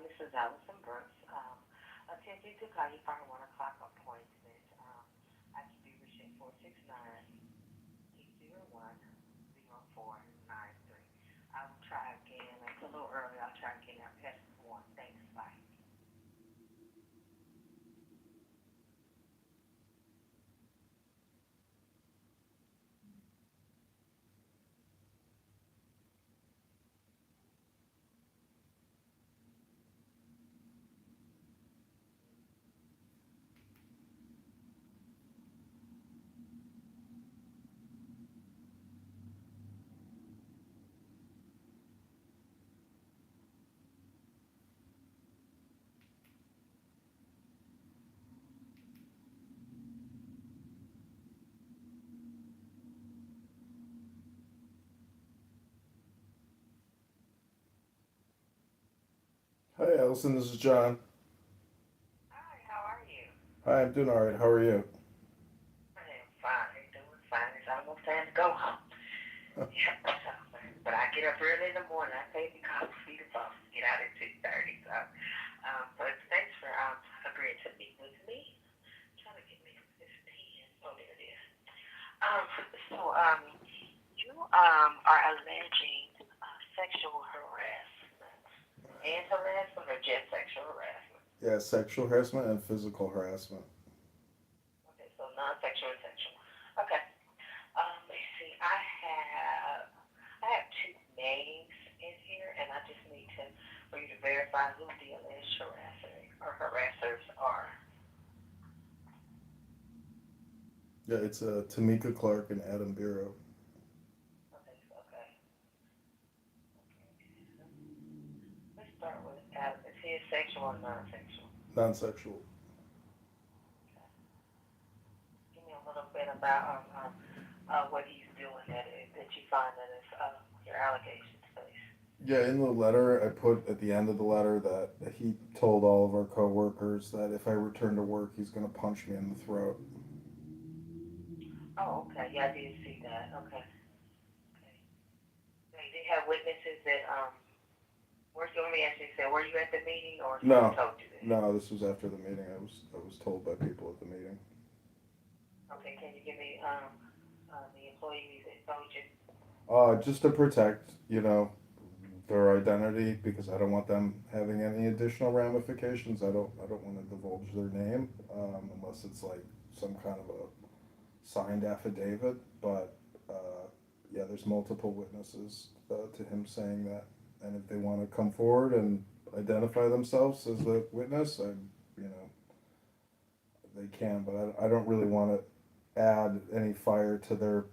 This is Allison Brooks. Attempting to call you for a 1 o'clock appointment. I can be reached at 469-801-0493. I will try again. It's a little early. I'll try again at past 1. Thanks. Bye. Hi, Allison. This is John. Hi, how are you? Hi, I'm doing all right. How are you? I am fine. Doing fine. It's almost time to go home. Yeah. But I get up early in the morning. I pay the coffee the boss. Get out at 2:30. But thanks for agreeing to meet with me. Trying to get me this pen. Oh, there it is. Um, so you are alleging sexual harassment and harassment, or just sexual harassment? Yeah, sexual harassment and physical harassment. Okay, so non-sexual and sexual. Okay. Let's see. I have two names in here, and I just need to for you to verify who the alleged harasser or harassers are. Yeah, it's Tamika Clark and Adam Bureau. Okay. Okay. Let's start with Adam. Is he sexual or non-sexual? Non-sexual. Okay. Give me a little bit about what he's doing that you find that is your allegations based. Yeah, in the letter, I put at the end of the letter that he told all of our coworkers that if I return to work, he's going to punch me in the throat. Oh, okay. Yeah, I did see that. Okay. Okay. So you did have witnesses that were you, let me ask you, so were you at the meeting or someone No, told you this? no, this was after the meeting. I was told by people at the meeting. Okay, can you give me the employees that told you? Just to protect, their identity because I don't want them having any additional ramifications. I don't want to divulge their name unless it's like some kind of a signed affidavit. But yeah, there's multiple witnesses to him saying that, and if they want to come forward and identify themselves as the witness, you know, they can. But I don't really want to add any fire to their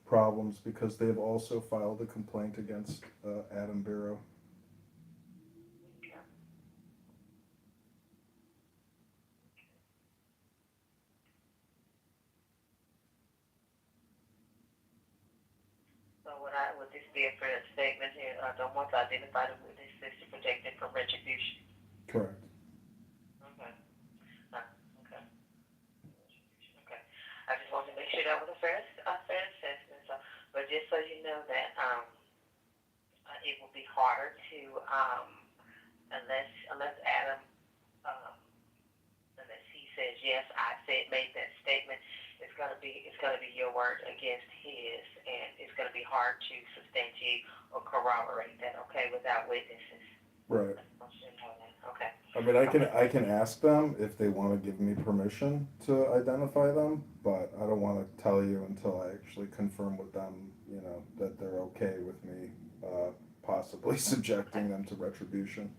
problems because they've also filed a complaint against Adam Bureau. Okay. So would this be a fair statement here? Don't want to identify the witnesses to protect them from retribution. Correct. Okay. Uh, okay. Okay. I just wanted to make sure that was a fair assessment. So, but just so you know that it will be harder to unless Adam um, unless he says yes, I said made that statement. It's gonna be your word against his, and it's gonna be hard to substantiate or corroborate that. Okay, without witnesses. Right. I want you to know that. Okay. I mean, I can Okay. I can ask them if they want to give me permission to identify them, but I don't want to tell you until I actually confirm with them, that they're okay with me possibly Okay. subjecting them to retribution.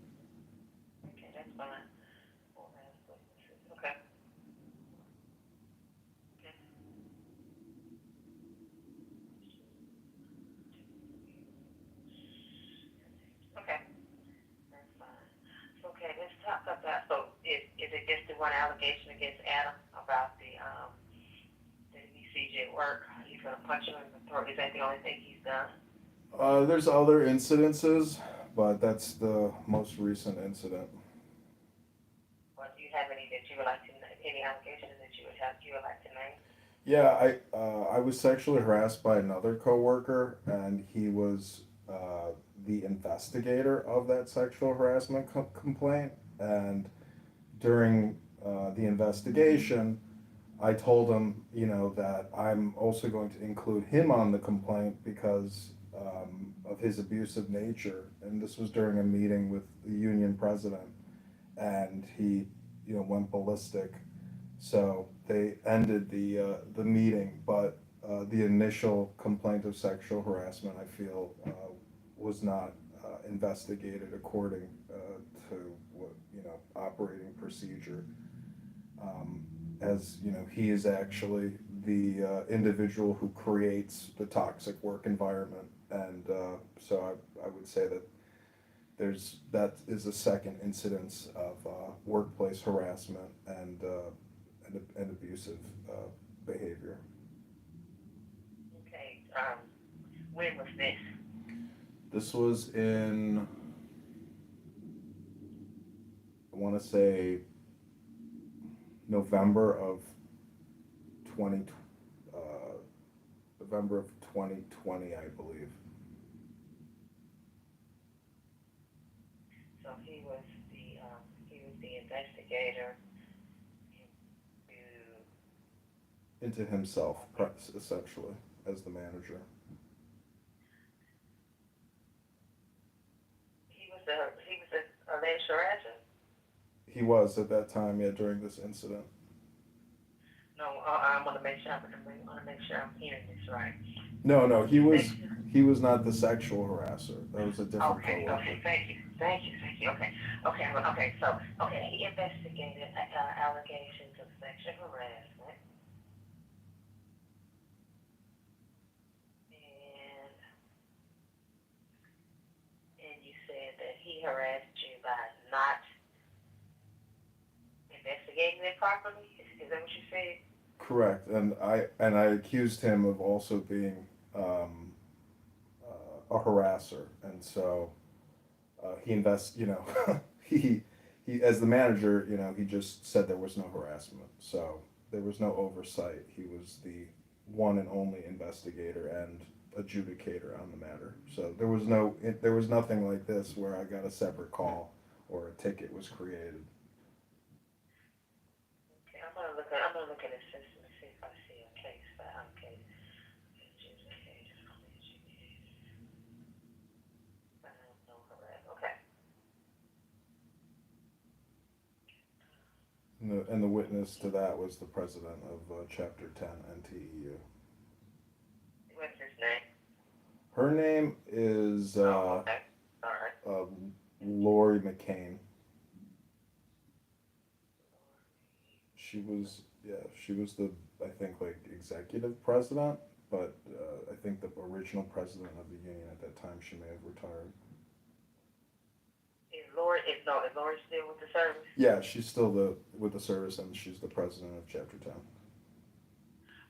Okay, that's fine. We'll ask witnesses. Okay. Okay. Okay. That's fine. So, okay, let's talk about. So, is it just the one allegation against Adam about the ECJ work? He's gonna punch you in the throat. Is that the only thing he's done? There's other incidences, but that's the most recent incident. Or do you have any that you would like to any allegations that you would like to name? Yeah, I was sexually harassed by another coworker, and he was the investigator of that sexual harassment complaint. And during the investigation, I told him, that I'm also going to include him on the complaint because of his abusive nature. And this was during a meeting with the union president, and he, went ballistic. So they ended the meeting, but the initial complaint of sexual harassment, I feel, was not investigated according to what, operating procedure. As he is actually the individual who creates the toxic work environment, and so I would say that that is a second incidence of workplace harassment and abusive behavior. Okay. When was this? This was in, I want to say, November of 20, uh, November of 2020, I believe. So he was the investigator into. Into himself, Okay. essentially, as the manager. He was the alleged harasser. He was at that time, yeah, during this incident. No, I want to make sure. I want to make sure I'm hearing this right. No, no, He investigated. he was not the sexual harasser. That was a different Okay, coworker. okay, thank you. Okay. So, he investigated allegations of sexual harassment, and you said that he harassed you by not investigating it properly. Is that what you said? Correct, and I accused him of also being a harasser, and so he invests. He as the manager, he just said there was no harassment, so there was no oversight. He was the one and only investigator and adjudicator on the matter. So there was nothing like this where I got a separate call or a ticket was created. Okay, I'm gonna look at his system and see if I see a case file. Okay, no harass. Okay. And the witness to that was the president of Chapter 10 NTEU. What's his name? Her name is Oh, okay. All right. uh, Lori McCain. She was the, I think, like, executive president, but I think the original president of the union at that time, she may have retired. Is Lori still with the service? Yeah, she's still with the service, and she's the president of Chapter 10.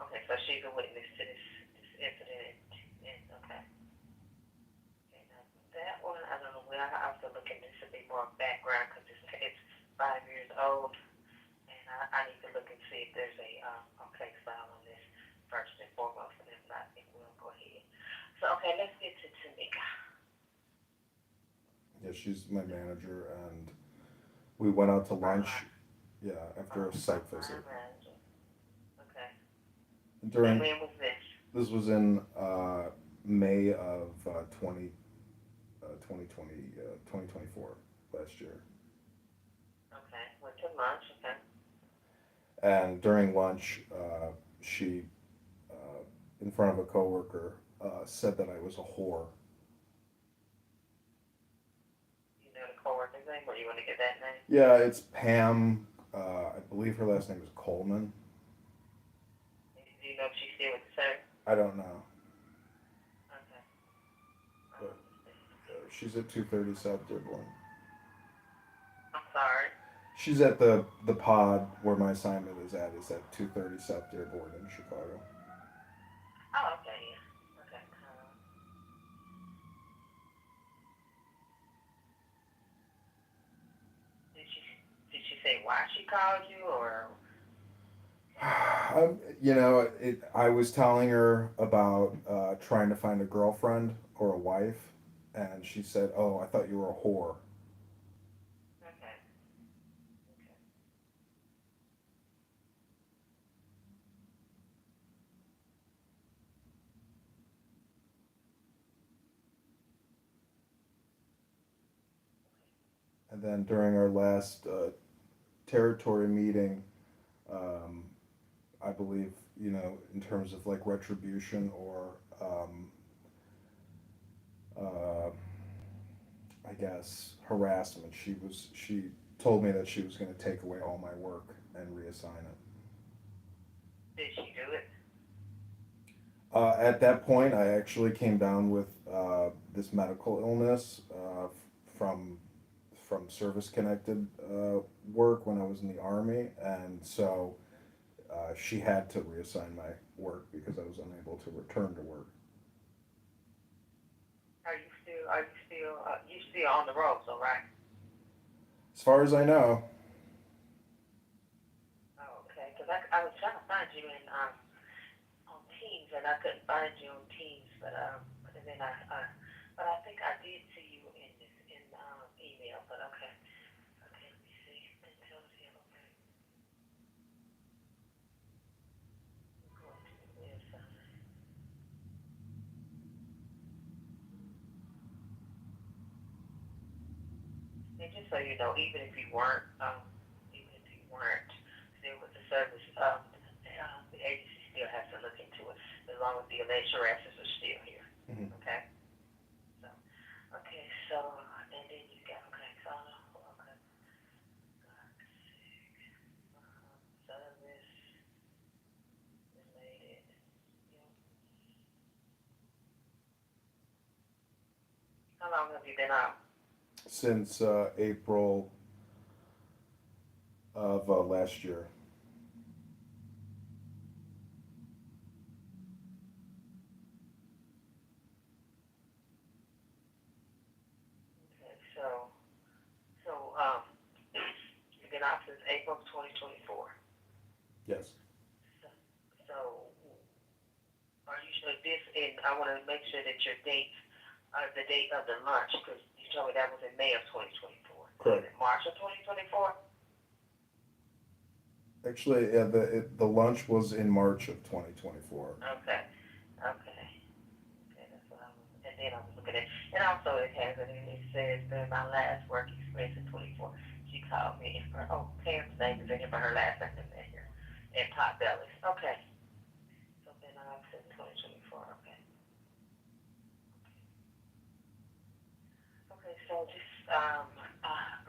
Okay, so she's a witness to this incident. And okay. And that one, I don't know. I have to look into this a bit more background because it's 5 years old, and I need to look and see if there's a case file on this first and foremost, and if not, then we'll go ahead. So okay, let's get to Tamika. Yeah, she's my manager, and we went out to lunch. Yeah, after a site visit. Okay. And During when was this? This was in May of 2024, last year. Okay, went to lunch. Okay. And during lunch, she, in front of a coworker, said that I was a whore. You know the coworker's name, or you want to get that name? Yeah, it's Pam. I believe her last name is Coleman. Do you know if she's still with the service? I don't know, Okay. but she's at 230 South Dearborn. I'm sorry. She's at the pod where my assignment is at 230 South Dearborn in Chicago. Oh, okay, yeah. Okay. Did she say why she called you, or? I was telling her about trying to find a girlfriend or a wife, and she said, "Oh, I thought you were a whore." Okay. Okay. And then during our last territory meeting, um, I believe, in terms of like retribution or uh, I guess harassment, she told me that she was going to take away all my work and reassign it. Did she do it? At that point, I actually came down with this medical illness from service connected work when I was in the army, and so she had to reassign my work because I was unable to return to work. You still on the road, so right? As far as I know, Oh, okay. Because I was trying to find you in on Teams, and I couldn't find you on Teams, but then but I think I did see you in this in email. But okay, okay. Let me see. Mentality. Okay. Go to the website. And just so you know, even if you weren't still with the service, the agency still has to look into it as long as the alleged harassers are still here. mhm. Okay. So, okay. So, and then you got okay. So, okay. Service related. Yeah. How long have you been out? Since April of last year. Okay. So, you've been out since April 2024. Yes. So, so are you sure this? And I want to make sure that your dates are the date of the lunch because you told me that was in May of 2024. So is Correct. it March of 2024? Actually, yeah, the lunch was in March of 2024. Okay. Okay. Okay, that's what I was. And then I was looking at, and also it has it, and it says during my last work experience in 24, she called me and her, oh, Pam's name is in here, but her last name is in here. And Pot Bellies. Okay. So then I said 2024. Okay. Okay, so just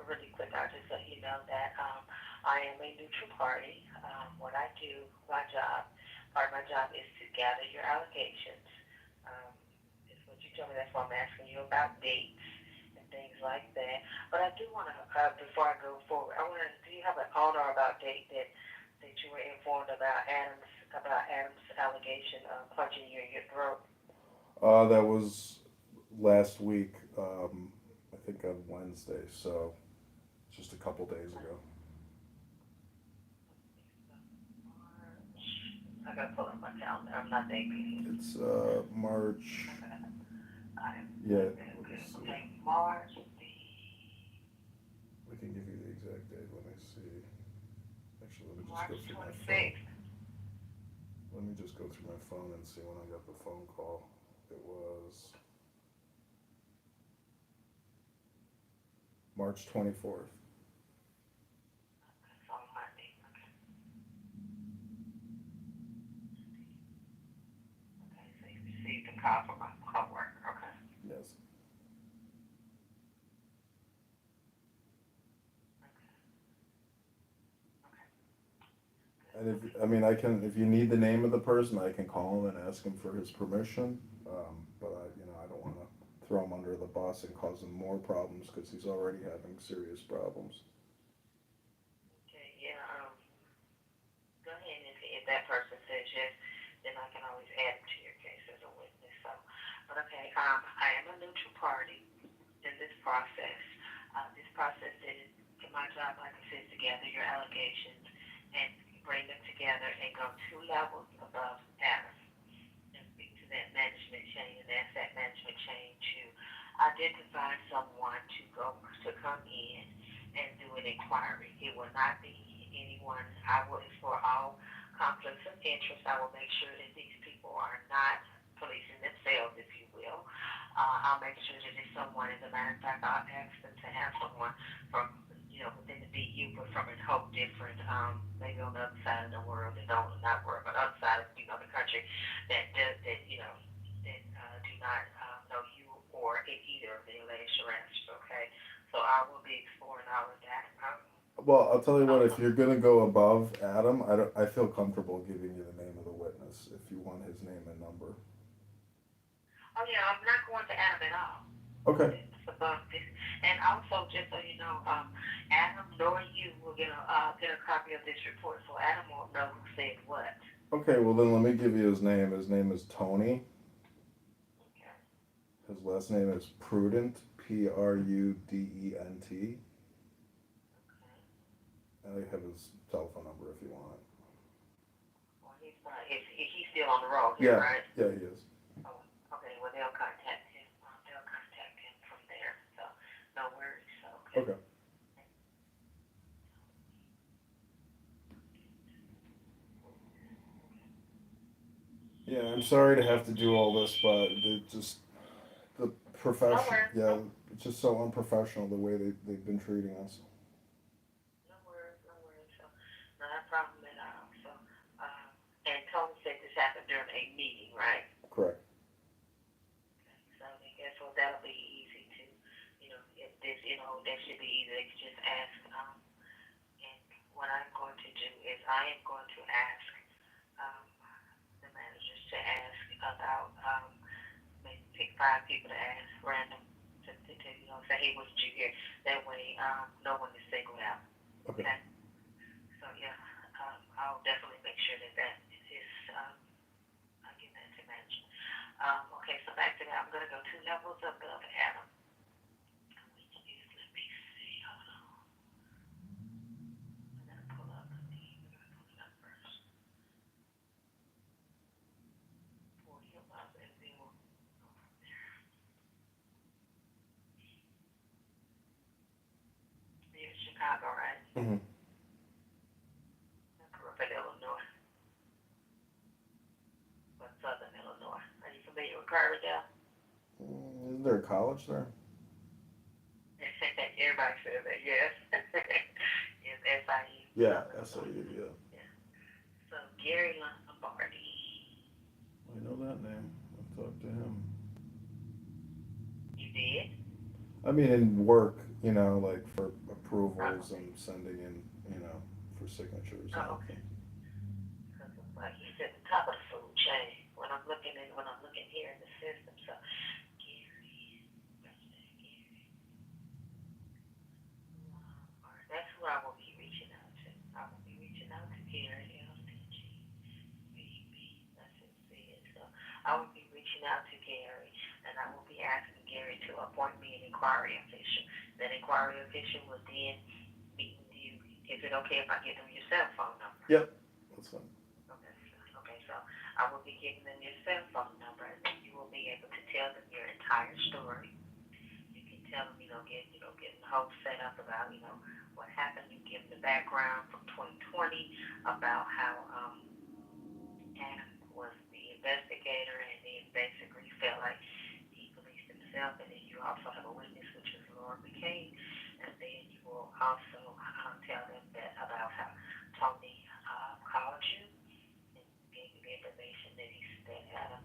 really quick, I'll just let you know that I am a neutral party. What I do, part of my job is to gather your allegations. Um, is what you told me. That's why I'm asking you about dates and things like that. But I do want to, before I go forward, I want to. Do you have an on or about date that you were informed about Adam's allegation of punching you in your throat? That was last week, I think on Wednesday, so just a couple days ago. I gotta pull up my calendar. I'm not that good. It's March. Okay. I am Yeah, good. let me see. Okay, March the We can give you the exact date. Let me see. Actually, let me just March go through my phone. 26th. Let me just go through my phone and see when I got the phone call. It was March 24th. That's on Monday. Okay. Okay. So you received a call from my coworker. Okay. Yes. Okay. And I mean, if you need the name of the person, I can call him and ask him for his permission. But I don't want to throw him under the bus and cause him more problems because he's already having serious problems. Okay. Yeah. Go ahead and if that person says yes, then I can always add him to your case as a witness. So, but okay. I am a neutral party in this process. This process is my job, like I said, to gather your allegations and bring them together and go 2 levels above Adam and speak to that management chain and ask that management chain to identify someone to come in and do an inquiry. It will not be anyone. I will explore all conflicts of interest. I will make sure that these people are not policing themselves, if you will. I'll make sure that if someone, as a matter of fact, I'll ask them to have someone from, within the BU, but from a whole different, maybe on the other side of the world, and not world, but other side of, the country, that do not know you or in either of the alleged arrests, okay? So I will be exploring all of that. Well, I'll tell you what, if Also, you're gonna go above Adam, I feel comfortable giving you the name of the witness if you want his name and number. oh yeah, I'm not going to Adam at all. Okay. It's above this. And also, just so you know, Adam nor you will get a copy of this report, so Adam won't know who said what. Okay, well then let me give you his name. His name is Tony. Okay. His last name is Prudent, Prudent. I have his telephone number if you want it. Well, he's not. He's still on the road here, Yeah, right? yeah, he is. Oh, okay. Well, they'll contact him. They'll contact him from there. So no worries. So, okay. Okay. Yeah, I'm sorry to have to do all this, but the No profession, worries. yeah, it's just so unprofessional the way they've been treating us. No worries. No worries. So not a problem at all. So, and Tony said this happened during a meeting, right? Correct. So I guess well that'll be easy to, if this, that should be easy. They can just ask. And what I'm going to do is I am going to ask um, the managers to ask about maybe pick 5 people to ask random to say hey, what did you hear? That way no one is singled out. Okay. Okay. So yeah, I'll definitely make sure that is I'll get that to management. Okay, so back to that, I'm gonna go 2 levels above Adam. Which is, let me see, hold on. I'm gonna pull up the name. We're gonna pull it up first. Pull him up and then we'll go from there. You're in Chicago, right? Mm-hmm. I grew up in Illinois, but Southern Illinois. Are you familiar with Carbondale? Isn't there a college there? Everybody says that, yes. Yes, SIU. Yeah, Southern SIU, Illinois. yeah. Yeah. So Gary Lombardi. I know that name. I've talked to him. You did? I mean, in work, like for Oh, approvals and sending in, for signatures and oh, okay. everything. Because like he's at the top of the food chain when I'm looking here in the system. So Gary, Gary. All right, that's who I will be reaching out to. I will be reaching out to Gary LCG. That's it. So I will be reaching out to Gary, and I will be asking Gary to appoint me an inquiry official. That inquiry official will then meet with you. Is it okay if I give them your cell phone number? Yep, that's fine. Okay, so I will be giving them your cell phone number, and then you will be able to tell them your entire story. You can tell them, getting the whole setup about, what happened. You give them the background from 2020 about how Adam was the investigator, and then basically felt like he policed himself, and then you also have a witness, which is Laura McCain, and then you will also tell them that about how Tony called you and gave you the information that Adam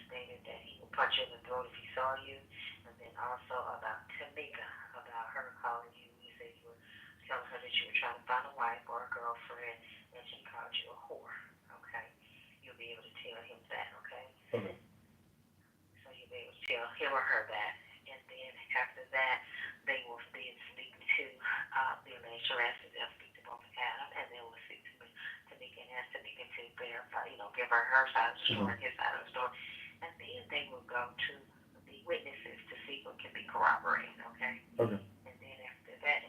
stated that he would punch you in the throat if he saw you, and then also about Tamika, about her calling you. You said you were telling her that you were trying to find a wife or a girlfriend, and she called you a whore. Okay, you'll be able to tell him that. Okay, Okay. so you'll be able to tell him or her that, and then after that, they will then speak to the alleged harassers. They'll speak to both Adam, and they will speak to Tamika and ask Tamika to verify, give her side of the story and his side of the story, and then they will go to the witnesses to see what can be corroborated. Okay. Okay. And then after that,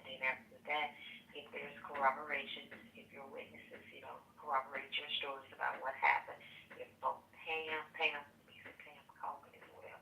if there's corroboration, if your witnesses, corroborate your stories about what happened, if both Pam Coleman as well,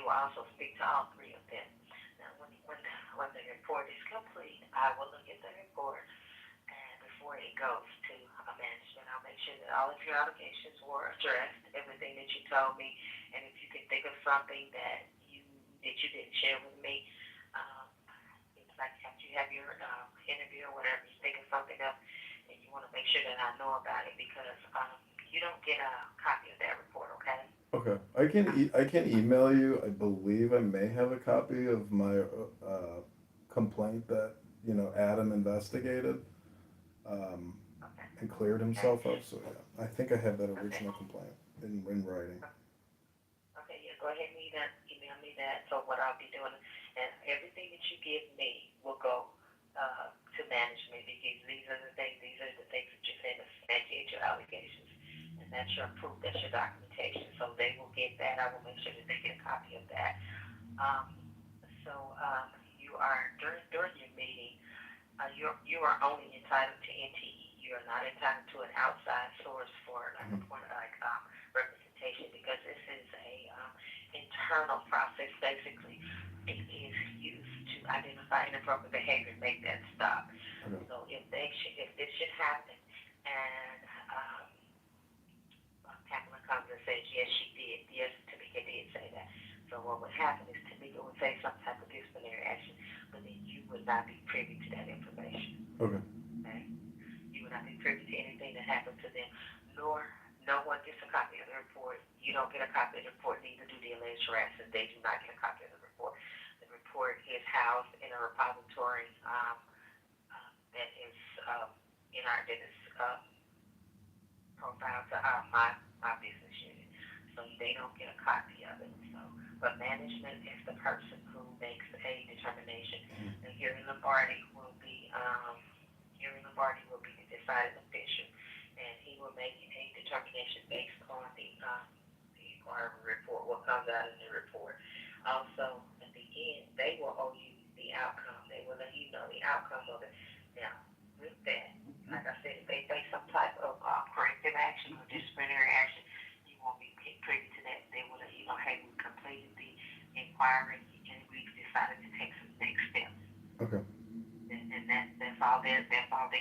will also speak to all three of them. Now, when the report is complete, I will look at the report, and before it goes to management, I'll make sure that all of your allegations were addressed, everything that you told me, and if you can think of something that you didn't share with me, um, it's like after you have your interview or whatever, you think of something else, and you want to make sure that I know about it because you don't get a copy of that report, okay? Okay, I can email you. I believe I may have a copy of my complaint that Adam investigated um, Okay. and cleared Okay. himself of. So yeah, I think I have that Okay. original complaint in writing. Okay, yeah, go ahead and email me that. So what I'll be doing, and everything that you give me will go to management because these are the things that you said to substantiate your allegations. And that's your proof, that's your documentation. So they will get that. I will make sure that they get a copy of that. Um, so you are, during your meeting, you are only entitled to NTE. You are not entitled to an outside source for like a Mhm. point representation because this is a internal process. Basically, it is used to identify inappropriate behavior and make that stop. Okay. So if this should happen, and Pamela comes and says yes, she did. Yes, Tamika did say that. So what would happen is Tamika would say some type of disciplinary action, but then you would not be privy to that information. Okay. Okay? You would not be privy to anything that happened to them, nor no one gets a copy of the report. You don't get a copy of the report, neither do the alleged harassers. They do not get a copy of the report. The report is housed in a repository that is that is profiled to my business unit. So they don't get a copy of it. So, but management is the person who makes a determination. Mhm. And Gary Lombardi will be the deciding official, and he will make a determination based on the inquiry report, what comes out in the report. Also, at the end, they will owe you the outcome. They will let you know the outcome of it. Now, with that, like I said, if they take some type of corrective action or disciplinary action, you won't be privy to that. They will let you know, hey, we completed the inquiry and we've decided to take some next steps. Okay. And that's all they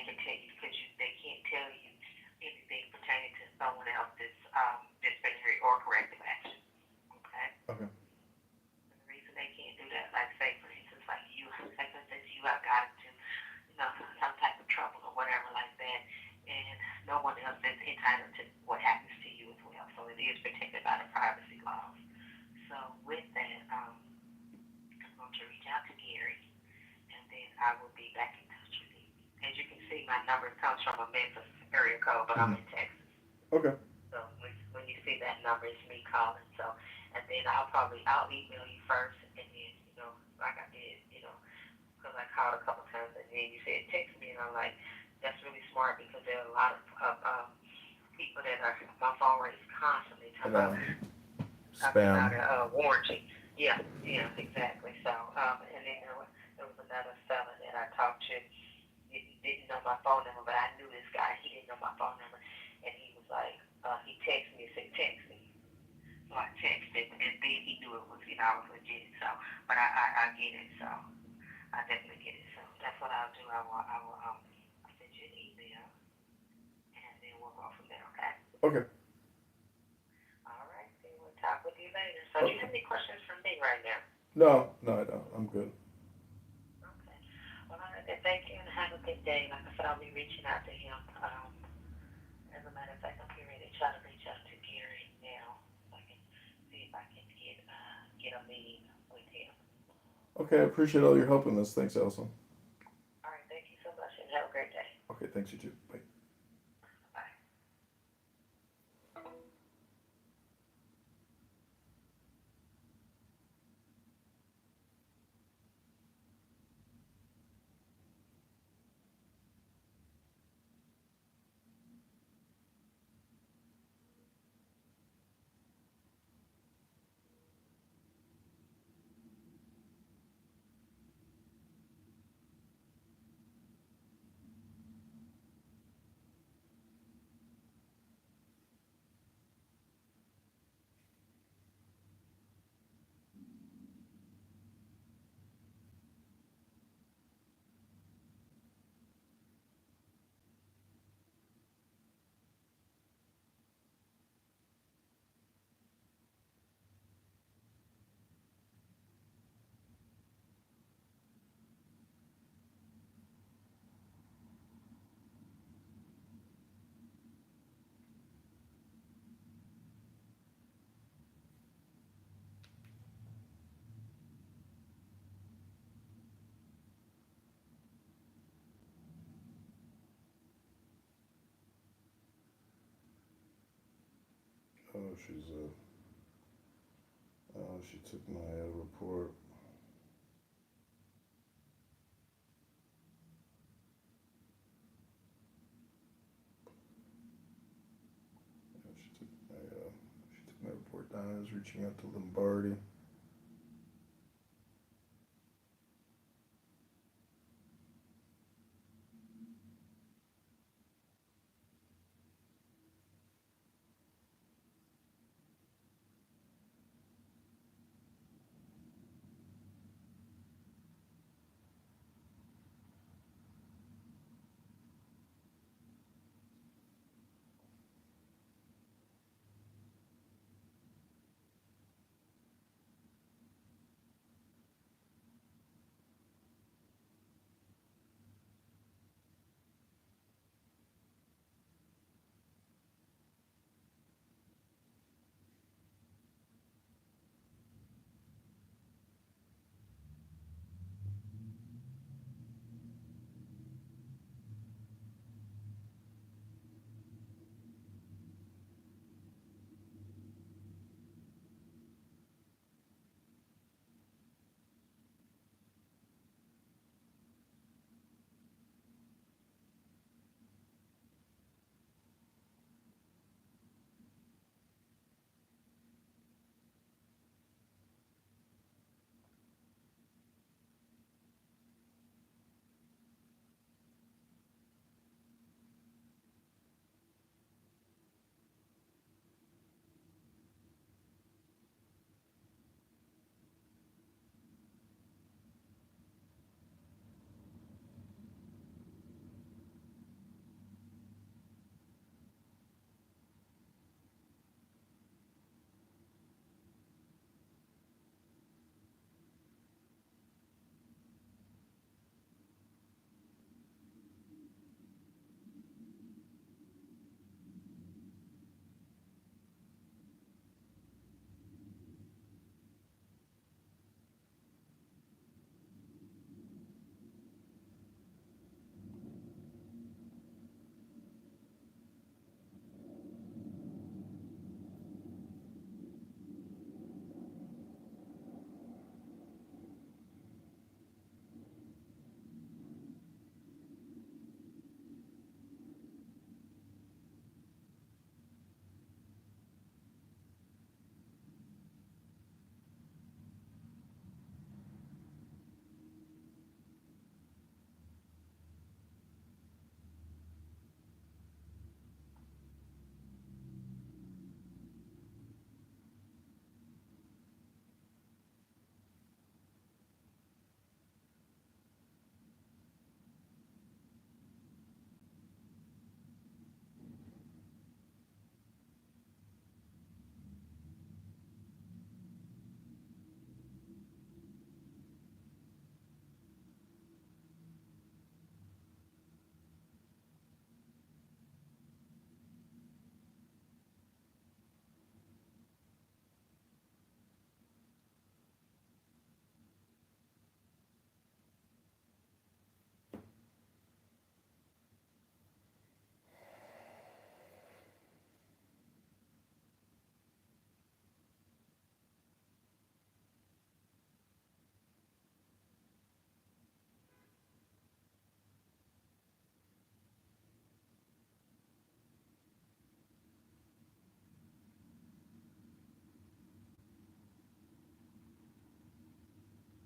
can tell you because they can't tell you anything pertaining to someone else's disciplinary or corrective action. Okay? Okay. And the reason they can't do that, like say for instance, like for instance, you have got into some type of trouble or whatever like that, and no one else is entitled to what happens to you as well. So it is protected by the privacy laws. So with that, I'm going to reach out to Gary, and then I will be back in touch with you. As you can see, my number comes from a Memphis area code, but I'm Mhm. in Texas. Okay. So when you see that number, it's me calling. So, and then I'll email you first, and then like I did, because I called a couple times, and then you said text me, and I'm like, that's really smart because there are a lot of people that are my phone rate is constantly And talking spam. about a warranty. Yeah, yeah, exactly. So, and then there was another fella that I talked to. He didn't know my phone number, but I knew this guy. He didn't know my phone number, and he was like, he texted me and said, text me. So I texted, and then he knew it was, I was legit. So, but I get it. So I definitely get it. So that's what I'll do. I will send you an email, and then we'll go from there. Okay. Okay. All right. Then we'll talk with you later. So do you Okay. have any questions for me right now? No, I don't. I'm good. Okay. Well, all right. Then thank you, and have a good day. Like I said, I'll be reaching out to him. As a matter of fact, I'm getting ready to try to reach out to Gary now, so I can see if I can get a meeting with him. Okay, I appreciate all your help in this. Thanks, Allison. All right. Thank you so much, and have a great day. Okay, thanks you too. Bye. Bye. Oh, she took my report. Yeah, she took my report down. I was reaching out to Lombardi.